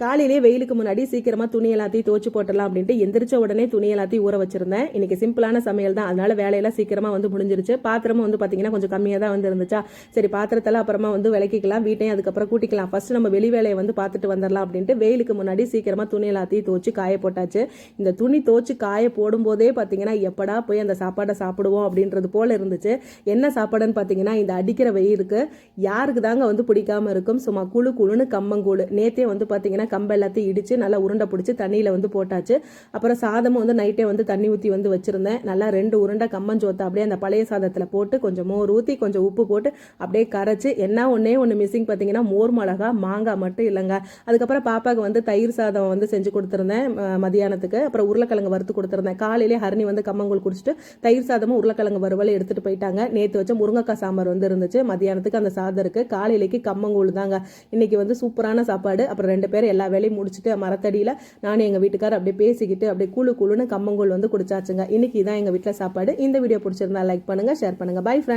காலையிலேயே வெயிலுக்கு முன்னாடி சீக்கிரமா துணி எல்லாத்தையும் துவச்சு போட்டலாம் அப்படின்ட்டு எந்திரிச்ச உடனே துணி எல்லாத்தையும் ஊற வச்சிருந்தேன். இன்னைக்கு சிம்பிளான சமையல் தான், அதனால வேலையெல்லாம் சீக்கிரமா வந்து முடிஞ்சிருச்சு. பாத்திரமும் வந்து பார்த்தீங்கன்னா கொஞ்சம் கம்மியாக தான் வந்து இருந்துச்சா, சரி பாத்திரத்தெல்லாம் அப்புறமா வந்து விளக்கிக்கலாம், வீட்டையும் அதுக்கப்புறம் கூட்டிக்கலாம், ஃபர்ஸ்ட் நம்ம வெளி வேலையை வந்து பார்த்துட்டு வந்துடலாம் அப்படின்ட்டு வெயிலுக்கு முன்னாடி சீக்கிரமா துணி எல்லாத்தையும் துவச்சு காய போட்டாச்சு. இந்த துணி துவச்சு காய போடும்போதே பார்த்தீங்கன்னா எப்படா போய் அந்த சாப்பாடை சாப்பிடுவோம் அப்படின்றது போல இருந்துச்சு. என்ன சாப்பாடுன்னு பார்த்தீங்கன்னா இந்த அடிக்கிற வெயிலுக்கு யாருக்கு தாங்க வந்து பிடிக்காம இருக்கும். சும்மா குழு குழுன்னு கம்மங்கூழு. நேற்றே வந்து பார்த்தீங்கன்னா கம்பு எல்லாத்தையும் இடித்து நல்லா உருண்டை பிடிச்சி தண்ணியில் வந்து போட்டாச்சு. அப்புறம் சாதமும் வந்து நைட்டே வந்து தண்ணி ஊற்றி வந்து வச்சுருந்தேன். நல்லா 2 உருண்டை கம்மஞ்சோத்தை அப்படியே அந்த பழைய சாதத்தில் போட்டு கொஞ்சம் மோர் ஊற்றி கொஞ்சம் உப்பு போட்டு அப்படியே கரைச்சி, என்ன ஒன்று மிஸ்ஸிங் பார்த்தீங்கன்னா மோர் மிளகா மாங்காய் மட்டும் இல்லைங்க. அதுக்கப்புறம் பாப்பாவுக்கு வந்து தயிர் சாதம் வந்து செஞ்சு கொடுத்துருந்தேன் மதியானத்துக்கு. அப்புறம் உருளைக்கிழங்கு வறுத்து கொடுத்துருந்தேன். காலையிலே ஹரணி வந்து கம்மங்கூழ் குடிச்சிட்டு தயிர் சாதமும் உருளைக்கிழங்கு வறுவலை எடுத்துகிட்டு போயிட்டாங்க. நேற்று வச்ச முருங்கைக்காய் சாம்பார் வந்து இருந்துச்சு. மதியானத்துக்கு அந்த சாதம் இருக்குது. காலையிலேக்கு கம்மங்கூழ் தாங்க. இன்னைக்கு வந்து சூப்பரான சாப்பாடு. அப்புறம் 2 பேரும் எல்லா வேலையும் முடிச்சுட்டு மரத்தடியில் நானும் எங்கள் வீட்டுக்காரர் அப்படியே பேசிக்கிட்டு அப்படியே குழுன்னு கம்மங்கூழ் வந்து குடிச்சாச்சுங்க. இன்னைக்கு தான் எங்கள் வீட்டில் சாப்பாடு. இந்த வீடியோ பிடிச்சிருந்தா லைக் பண்ணுங்கள், ஷேர் பண்ணுங்கள். Bye friends.